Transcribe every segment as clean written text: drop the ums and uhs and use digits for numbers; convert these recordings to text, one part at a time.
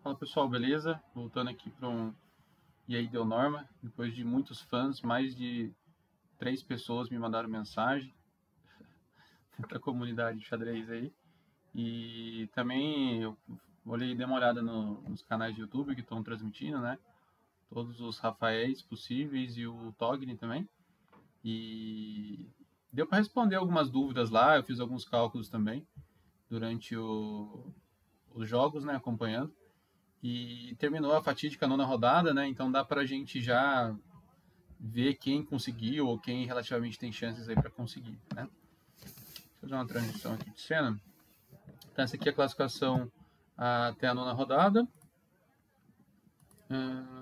Fala pessoal, beleza? Voltando aqui para um E aí deu norma. Depois de muitos fãs, mais de 3 pessoas me mandaram mensagem da comunidade de xadrez aí. E também eu olhei, dei uma olhada nos canais de YouTube que estão transmitindo, né? Todos os Rafaéis possíveis e o Togni também. E deu para responder algumas dúvidas lá. Eu fiz alguns cálculos também durante os jogos, né? Acompanhando. E terminou a fatídica nona rodada, né? Então dá pra gente já ver quem conseguiu ou quem relativamente tem chances aí para conseguir, né? Deixa eu fazer uma transição aqui de cena. Então essa aqui é a classificação até a nona rodada.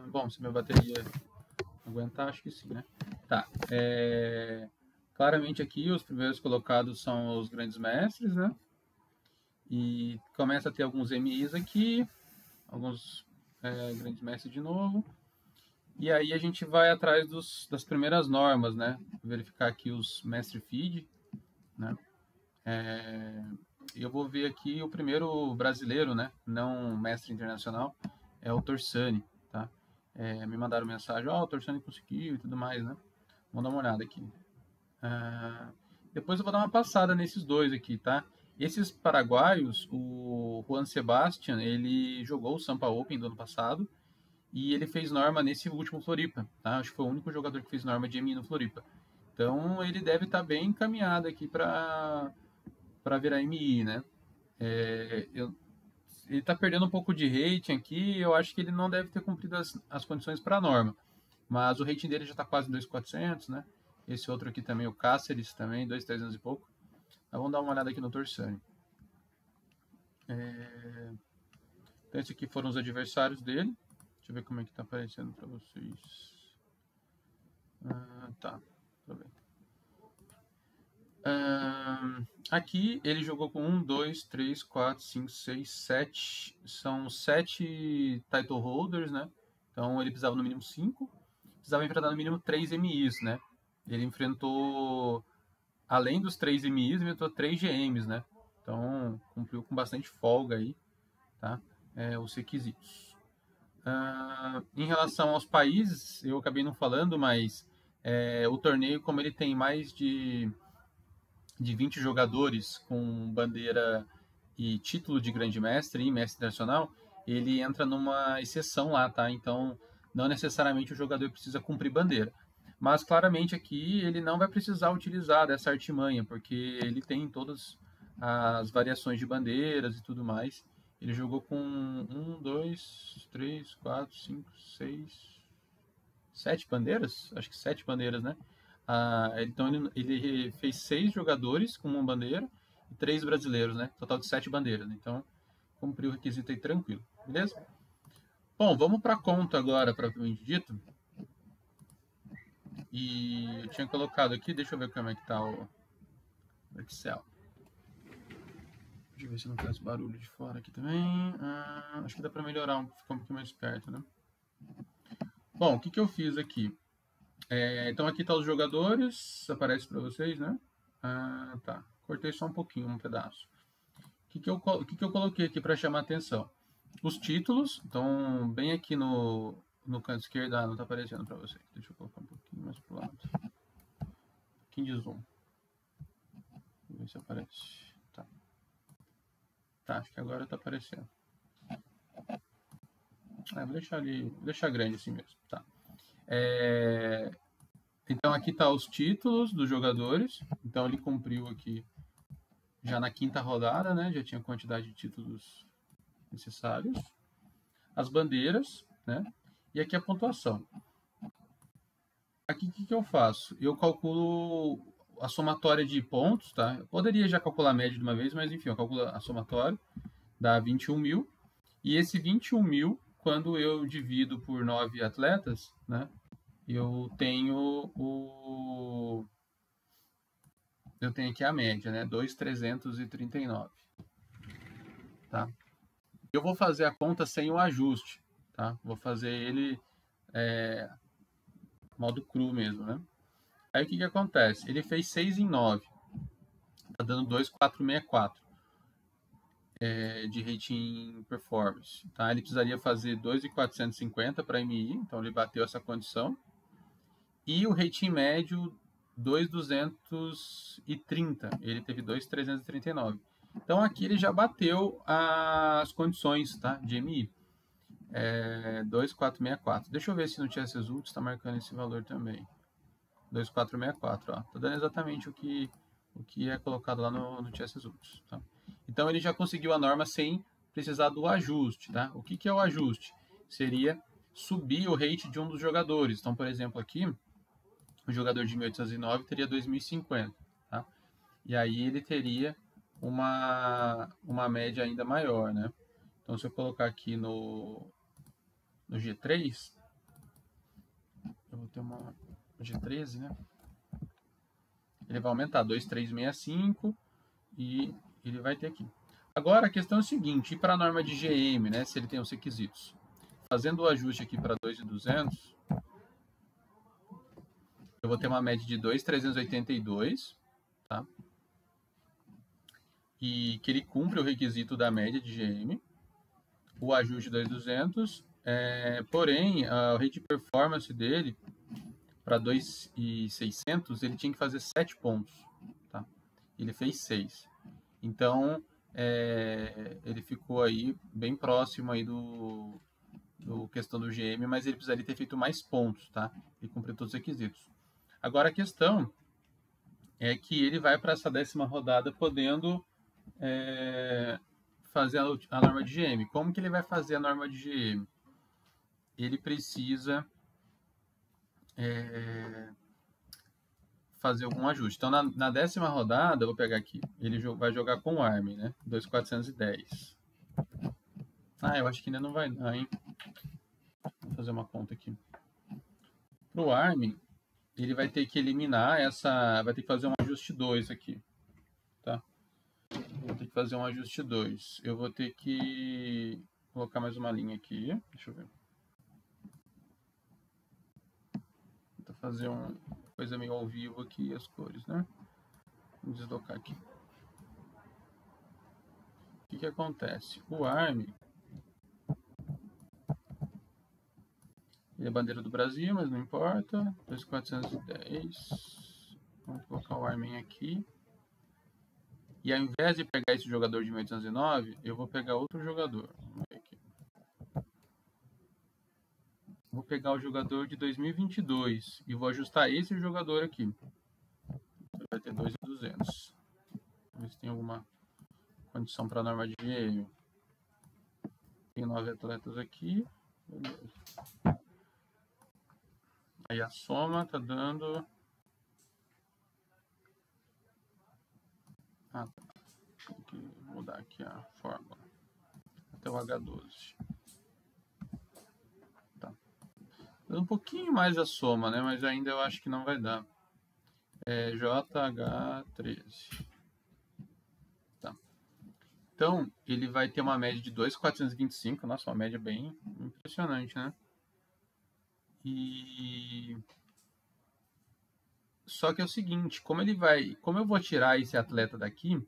Bom, se minha bateria aguentar, acho que sim, né? Tá. Claramente aqui os primeiros colocados são os grandes mestres, né? E começa a ter alguns MIs aqui, alguns grandes mestres de novo. E aí a gente vai atrás das primeiras normas, né? Verificar aqui os mestre feed, né? E eu vou ver aqui o primeiro brasileiro, né? Não mestre internacional, é o Torsani, tá? Me mandaram mensagem, o Torsani conseguiu e tudo mais, né? Vamos dar uma olhada aqui. Depois eu vou dar uma passada nesses dois aqui, tá? Esses paraguaios, o Juan Sebastian, ele jogou o Sampa Open do ano passado e ele fez norma nesse último Floripa, tá? Acho que foi o único jogador que fez norma de MI no Floripa. Então ele deve estar bem encaminhado aqui para virar MI, né? Ele está perdendo um pouco de rating aqui, eu acho que ele não deve ter cumprido as condições para a norma. Mas o rating dele já está quase 2.400, né? Esse outro aqui também, o Cáceres, também, 2.300 e pouco. Então, vamos dar uma olhada aqui no Torsani. Então, esses aqui foram os adversários dele. Deixa eu ver como é que está aparecendo para vocês. Tá, tudo bem. Aqui ele jogou com 1, 2, 3, 4, 5, 6, 7. São 7 title holders, né? Então ele precisava no mínimo 5. Precisava enfrentar no mínimo 3 MIs, né? Ele enfrentou, além dos 3 MIs, enfrentou 3 GMs, né? Então cumpriu com bastante folga aí, tá? Os requisitos. Em relação aos países, eu acabei não falando, mas o torneio, como ele tem mais de 20 jogadores com bandeira e título de grande mestre e mestre internacional, ele entra numa exceção lá, tá? Então, não necessariamente o jogador precisa cumprir bandeira. Mas, claramente, aqui ele não vai precisar utilizar dessa artimanha, porque ele tem todas as variações de bandeiras e tudo mais. Ele jogou com 1, 2, 3, 4, 5, 6, 7 bandeiras? Acho que 7 bandeiras, né? Então ele fez 6 jogadores com uma bandeira e 3 brasileiros, né? Total de 7 bandeiras. Então cumpriu o requisito aí tranquilo, beleza? Bom, vamos para a conta agora, propriamente dito. E eu tinha colocado aqui, deixa eu ver como é que tá o Excel. Deixa eu ver se não faz barulho de fora aqui também. Acho que dá para melhorar, ficar um pouquinho mais perto, né? Bom, o que eu fiz aqui? Então aqui tá os jogadores, aparece para vocês, né? Tá. Cortei só um pouquinho, um pedaço. O que eu coloquei aqui para chamar a atenção? Os títulos, então bem aqui no canto esquerdo, não está aparecendo para vocês. Deixa eu colocar um pouquinho mais pro lado. Um pouquinho de zoom. Vamos ver se aparece. Tá, acho que agora está aparecendo. Vou deixar ali, vou deixar grande assim mesmo. Tá. Então aqui tá os títulos dos jogadores. Então ele cumpriu aqui já na quinta rodada, né? Já tinha a quantidade de títulos necessários. As bandeiras, né? E aqui a pontuação. Aqui o que eu faço? Eu calculo a somatória de pontos, tá? Eu poderia já calcular a média de uma vez, mas enfim, eu calculo a somatória, dá 21 mil. E esse 21 mil, quando eu divido por 9 atletas, né? Eu tenho aqui a média, né? 2.339, tá? Eu vou fazer a conta sem o ajuste, tá? Vou fazer ele modo cru mesmo, né? Aí o que acontece? Ele fez 6 em 9, tá dando 2.464. de rating performance. Tá? Ele precisaria fazer 2.450 para MI, então ele bateu essa condição. E o rating médio 2.230, ele teve 2.339. Então aqui ele já bateu as condições, tá, de MI. 2.464. Deixa eu ver se no Chess Results está marcando esse valor também. 2.464, ó. Tá dando exatamente o que é colocado lá no Chess Results, tá? Então ele já conseguiu a norma sem precisar do ajuste, tá? O que é o ajuste? Seria subir o rate de um dos jogadores. Então, por exemplo, aqui o jogador de 1809 teria 2050, tá? E aí ele teria uma média ainda maior, né? Então, se eu colocar aqui no G3, eu vou ter uma G13, né? Ele vai aumentar 2.365 e ele vai ter aqui. Agora a questão é a seguinte, e para a norma de GM, né, se ele tem os requisitos? Fazendo o ajuste aqui para 2.200, eu vou ter uma média de 2.382, tá? E que ele cumpre o requisito da média de GM, o ajuste 2.200, porém, o rate performance dele, para 2.600, ele tinha que fazer 7 pontos, tá? Ele fez 6. Então, ele ficou aí bem próximo aí do questão do GM, mas ele precisaria ter feito mais pontos, tá? E cumpriu todos os requisitos. Agora a questão é que ele vai para essa 10ª rodada podendo fazer a norma de GM. Como que ele vai fazer a norma de GM? Ele precisa fazer algum ajuste. Então, na 10ª rodada, eu vou pegar aqui, ele vai jogar com o Armin, né? 2.410. Eu acho que ainda não vai dar, hein? Vou fazer uma conta aqui. Para o Armin, ele vai ter que eliminar vai ter que fazer um ajuste 2 aqui, tá? Vou ter que fazer um ajuste 2. Eu vou ter que colocar mais uma linha aqui, deixa eu ver. Vou fazer uma coisa meio ao vivo aqui, as cores, né? Vou deslocar aqui. O que acontece? O Armin, ele é bandeira do Brasil, mas não importa. 2.410. Vamos colocar o Armin aqui. E ao invés de pegar esse jogador de 1809, eu vou pegar outro jogador. Vamos ver aqui. Vou pegar o jogador de 2022 e vou ajustar esse jogador aqui. Vai ter 2.200. Vamos ver se tem alguma condição para a norma de GM. Tem 9 atletas aqui. Aí a soma tá dando... Tem que mudar aqui a fórmula. Até o H12. Tá. Dando um pouquinho mais a soma, né? Mas ainda eu acho que não vai dar. JH13. Tá. Então, ele vai ter uma média de 2.425. Nossa, uma média bem impressionante, né? Só que é o seguinte, como eu vou tirar esse atleta daqui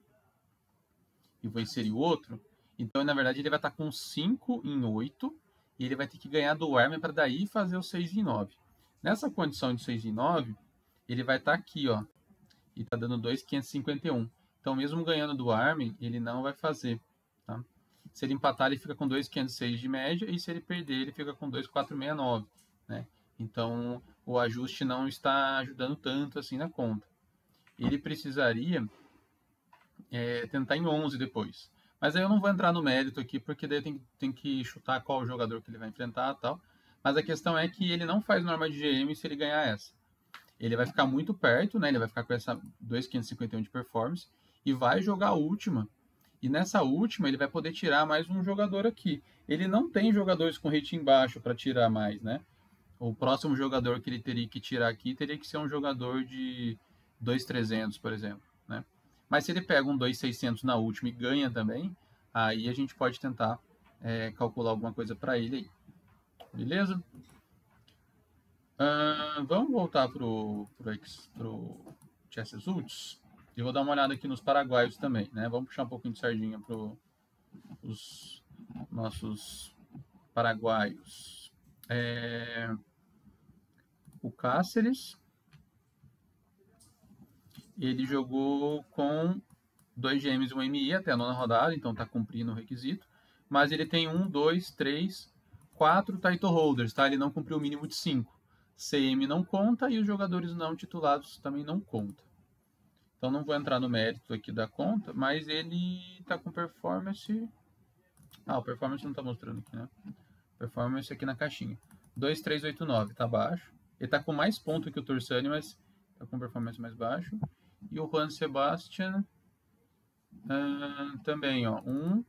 e vou inserir o outro, então na verdade ele vai estar com 5 em 8 e ele vai ter que ganhar do Armin para daí fazer o 6 em 9. Nessa condição de 6 em 9, ele vai estar aqui, ó, e tá dando 2.551. Então mesmo ganhando do Armin, ele não vai fazer, tá? Se ele empatar, ele fica com 2.506 de média, e se ele perder, ele fica com 2.469, né? Então, o ajuste não está ajudando tanto assim na conta. Ele precisaria tentar em 11 depois. Mas aí eu não vou entrar no mérito aqui, porque daí tem que chutar qual jogador que ele vai enfrentar e tal. Mas a questão é que ele não faz norma de GM se ele ganhar essa. Ele vai ficar muito perto, né? Ele vai ficar com essa 2.551 de performance e vai jogar a última. E nessa última ele vai poder tirar mais um jogador aqui. Ele não tem jogadores com rating baixo para tirar mais, né? O próximo jogador que ele teria que tirar aqui teria que ser um jogador de 2.300, por exemplo, né? Mas se ele pega um 2.600 na última e ganha também, aí a gente pode tentar calcular alguma coisa para ele aí. Beleza? Vamos voltar pro Chess Results. E vou dar uma olhada aqui nos paraguaios também, né? Vamos puxar um pouquinho de sardinha pro os nossos paraguaios. O Cáceres, ele jogou com 2 GMs e 1 MI até a 9ª rodada, então está cumprindo o requisito. Mas ele tem 1, 2, 3, 4 title holders, tá? Ele não cumpriu o mínimo de 5. CM não conta e os jogadores não titulados também não contam. Então não vou entrar no mérito aqui da conta, mas ele está com performance... o performance não está mostrando aqui, né? Performance aqui na caixinha. 2,389, tá baixo. Ele tá com mais ponto que o Torsani, mas tá com performance mais baixo. E o Juan Sebastian também, ó, 1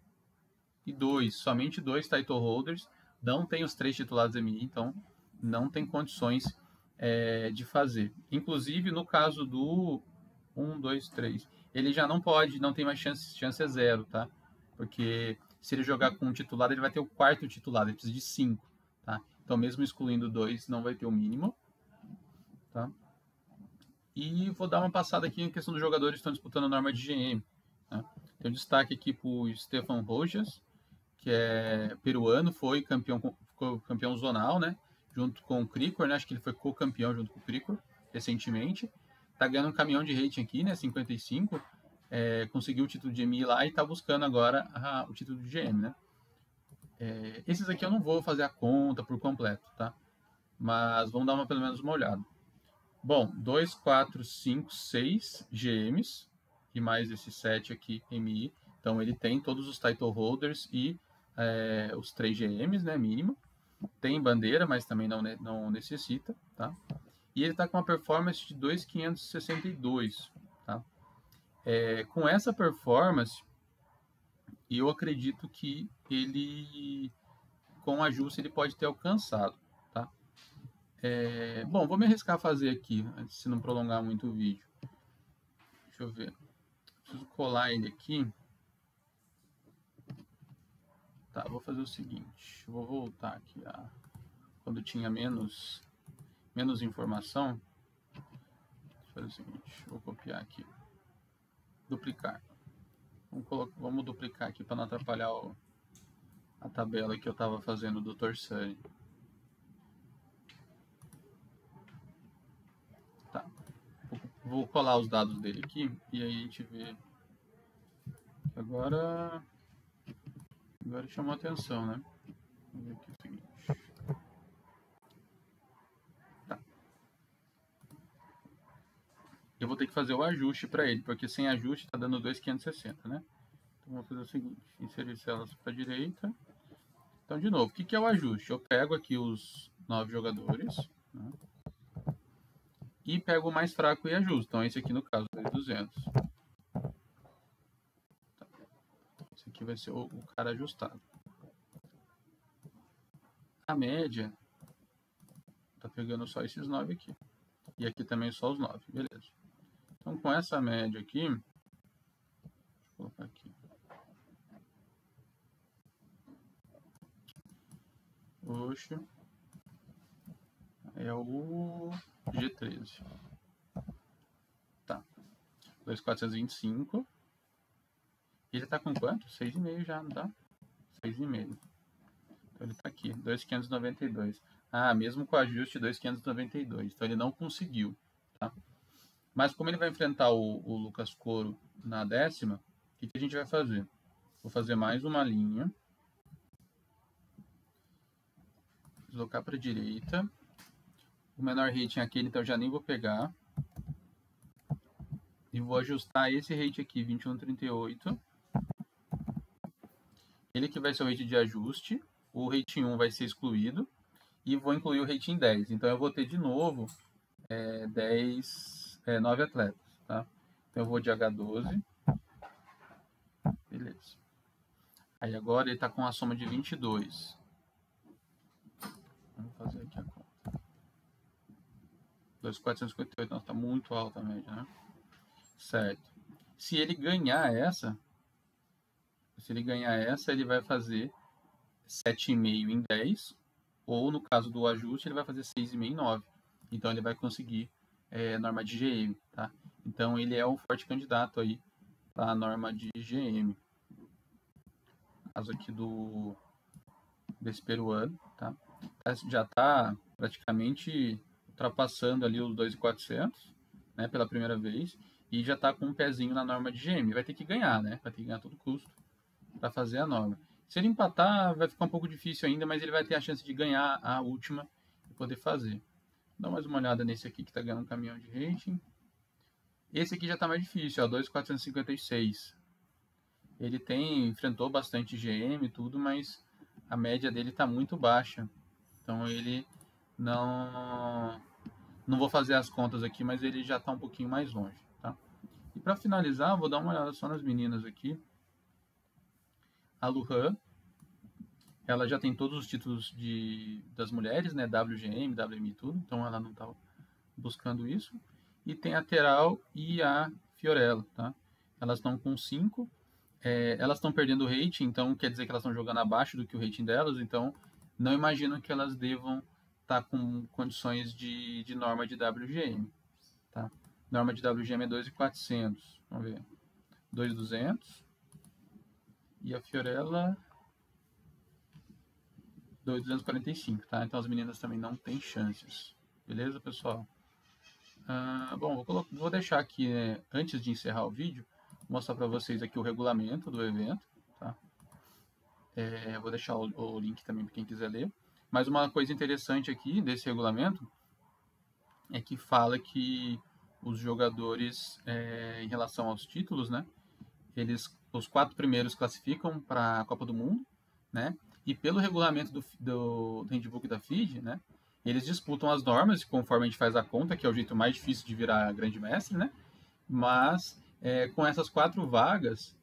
e 2. Somente 2 title holders. Não tem os 3 titulados MI, então não tem condições de fazer. Inclusive, no caso do 1, 2, 3, ele já não pode, não tem mais chance é 0, tá? Porque se ele jogar com um titulado, ele vai ter o 4º titulado, ele precisa de 5, tá? Então, mesmo excluindo 2, não vai ter o mínimo, tá? E vou dar uma passada aqui em questão dos jogadores que estão disputando a norma de GM, tá? Tem um destaque aqui para o Stefan Rojas, que é peruano, foi campeão zonal, né? Junto com o Cricor, né? Acho que ele foi co-campeão junto com o Cricor recentemente. Tá ganhando um caminhão de rating aqui, né? 55. Conseguiu o título de MI lá e tá buscando agora o título de GM, né? Esses aqui eu não vou fazer a conta por completo, tá? Mas vamos dar pelo menos uma olhada. Bom, 2, 4, 5, 6 GMs e mais esses 7 aqui MI. Então ele tem todos os title holders e os 3 GMs, né, mínimo. Tem bandeira, mas também não necessita, tá? E ele está com uma performance de 2,562, tá? Com essa performance, eu acredito que ele, com ajuste, ele pode ter alcançado, tá? Bom, vou me arriscar a fazer aqui, se não prolongar muito o vídeo. Deixa eu ver. Preciso colar ele aqui. Tá, vou fazer o seguinte. Vou voltar aqui quando tinha menos informação. Deixa eu fazer o seguinte. Vou copiar aqui. Duplicar. Vamos duplicar aqui para não atrapalhar a tabela que eu estava fazendo do Torsani. Tá. Vou colar os dados dele aqui e aí a gente vê. Agora chamou a atenção, né? Vamos ver aqui o seguinte. Tá. Eu vou ter que fazer o ajuste para ele, porque sem ajuste está dando 2,560, né? Então vamos fazer o seguinte: inserir células para a direita. Então, de novo, o que é o ajuste? Eu pego aqui os 9 jogadores, né? E pego o mais fraco e ajusto. Então, esse aqui no caso é 200. Tá. Esse aqui vai ser o cara ajustado. A média tá pegando só esses 9 aqui. E aqui também só os 9, beleza. Então, com essa média aqui, deixa eu colocar aqui. Oxe. É o G13. Tá. 2.425. Ele tá com quanto? 6,5 já, não tá? 6,5. Então ele tá aqui, 2.592. Mesmo com o ajuste 2.592. Então ele não conseguiu, tá? Mas como ele vai enfrentar o Lucas Coro na 10ª, o que a gente vai fazer? Vou fazer mais uma linha. Deslocar para a direita. O menor rating é aquele, então já nem vou pegar. E vou ajustar esse rate aqui, 21,38. Ele que vai ser o rate de ajuste. O rating 1 vai ser excluído. E vou incluir o rating 10. Então eu vou ter de novo 9 atletas. Tá? Então eu vou de H12. Beleza. Aí agora ele está com a soma de 22. Vamos fazer aqui a conta. 2.458. Nossa, está muito alta a média, né? Certo. Se ele ganhar essa, ele vai fazer 7,5 em 10. Ou no caso do ajuste, ele vai fazer 6,5 em 9. Então ele vai conseguir norma de GM, tá? Então ele é um forte candidato aí para a norma de GM. caso aqui desse peruano, tá? Já está praticamente ultrapassando ali os 2.400, né, pela primeira vez, e já está com um pezinho na norma de GM. Vai ter que ganhar, né? Vai ter que ganhar a todo custo para fazer a norma. Se ele empatar, vai ficar um pouco difícil ainda, mas ele vai ter a chance de ganhar a última e poder fazer. Dá mais uma olhada nesse aqui que está ganhando um caminhão de rating. Esse aqui já está mais difícil, ó, 2.456. Ele enfrentou bastante GM e tudo, mas a média dele está muito baixa. Então ele não vou fazer as contas aqui, mas ele já está um pouquinho mais longe, tá? E para finalizar, vou dar uma olhada só nas meninas aqui. A Luhan, ela já tem todos os títulos das mulheres, né? WGM, WM e tudo, então ela não está buscando isso. E tem a Teral e a Fiorella, tá? Elas estão com 5. Elas estão perdendo o rating, então quer dizer que elas estão jogando abaixo do que o rating delas, então não imagino que elas devam estar com condições de norma de WGM. Tá? Norma de WGM é 2.400. Vamos ver. 2.200. E a Fiorella 2.245. Tá? Então as meninas também não têm chances. Beleza, pessoal? Bom, vou deixar aqui, antes de encerrar o vídeo, mostrar para vocês aqui o regulamento do evento. Tá? Vou deixar o link também para quem quiser ler. Mas uma coisa interessante aqui desse regulamento é que fala que os jogadores, em relação aos títulos, né, os 4 primeiros classificam para a Copa do Mundo, né, e pelo regulamento do handbook da FIDE, né, eles disputam as normas conforme a gente faz a conta, que é o jeito mais difícil de virar grande mestre, né, mas com essas 4 vagas,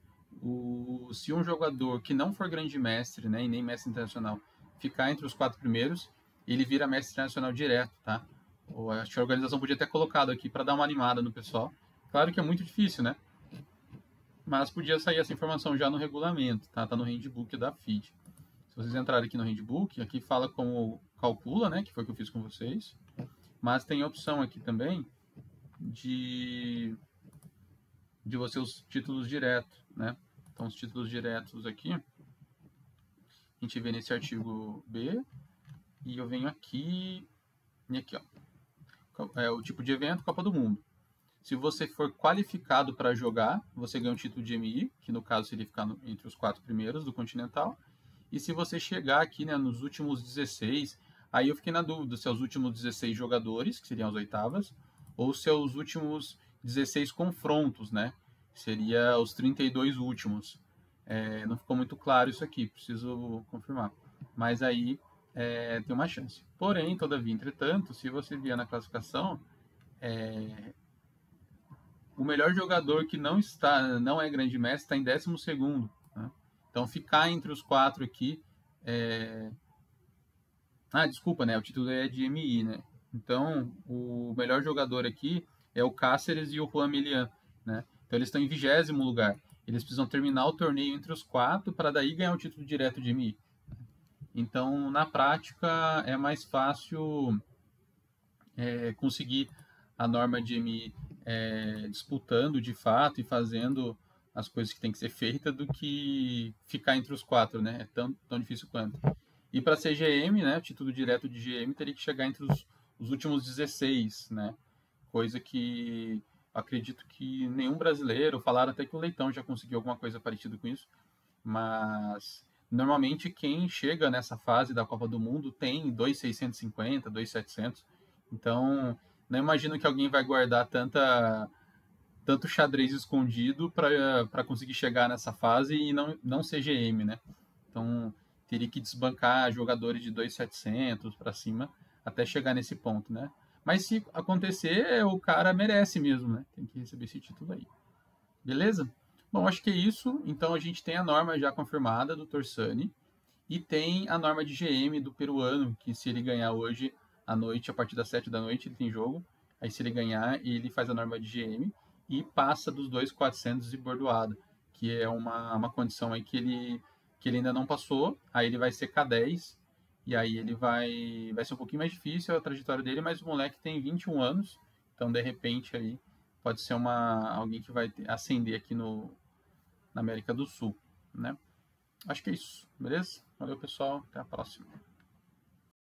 se um jogador que não for grande mestre, né, e nem mestre internacional, ficar entre os 4 primeiros, ele vira mestre internacional direto, tá? Acho que a organização podia ter colocado aqui para dar uma animada no pessoal. Claro que é muito difícil, né? Mas podia sair essa informação já no regulamento, tá? Tá no handbook da FIDE. Se vocês entrarem aqui no handbook, aqui fala como calcula, né? Que foi o que eu fiz com vocês. Mas tem a opção aqui também de você os títulos diretos, né? Então, os títulos diretos aqui, a gente vê nesse artigo B, e eu venho aqui, e aqui, ó. O tipo de evento, Copa do Mundo. Se você for qualificado para jogar, você ganha um título de MI, que no caso seria ficar entre os 4 primeiros do Continental. E se você chegar aqui, né, nos últimos 16, aí eu fiquei na dúvida se é os últimos 16 jogadores, que seriam as oitavas, ou se é os últimos 16 confrontos, né? Seria os 32 últimos. Não ficou muito claro isso aqui, preciso confirmar. Mas aí tem uma chance. Porém, todavia, entretanto, se você vier na classificação, o melhor jogador que não é grande mestre está em 12º. Né? Então, ficar entre os 4 aqui... desculpa, né? O título é de MI, né? Então, o melhor jogador aqui é o Cáceres e o Juan Milian, né? Então, eles estão em 20º lugar. Eles precisam terminar o torneio entre os 4 para daí ganhar o título direto de MI. Então, na prática, é mais fácil conseguir a norma de MI disputando de fato e fazendo as coisas que tem que ser feitas do que ficar entre os 4, né? É tão difícil quanto. E para ser GM, né, o título direto de GM teria que chegar entre os últimos 16, né? Coisa que acredito que nenhum brasileiro, falaram até que o Leitão já conseguiu alguma coisa parecida com isso, mas normalmente quem chega nessa fase da Copa do Mundo tem 2.650, 2.700. Então, não imagino que alguém vai guardar tanto xadrez escondido para conseguir chegar nessa fase e não ser GM, né? Então, teria que desbancar jogadores de 2.700 para cima até chegar nesse ponto, né? Mas se acontecer, o cara merece mesmo, né? Tem que receber esse título aí. Beleza? Bom, acho que é isso. Então, a gente tem a norma já confirmada do Torsani e tem a norma de GM do peruano, que se ele ganhar hoje à noite, a partir das 7 da noite, ele tem jogo. Aí, se ele ganhar, ele faz a norma de GM e passa dos 2.400 e bordoada, que é uma condição aí que ele ainda não passou. Aí ele vai ser K10 e aí ele vai ser um pouquinho mais difícil a trajetória dele, mas o moleque tem 21 anos, então de repente aí pode ser alguém que vai ascender aqui na América do Sul, né? Acho que é isso, beleza? Valeu, pessoal. Até a próxima.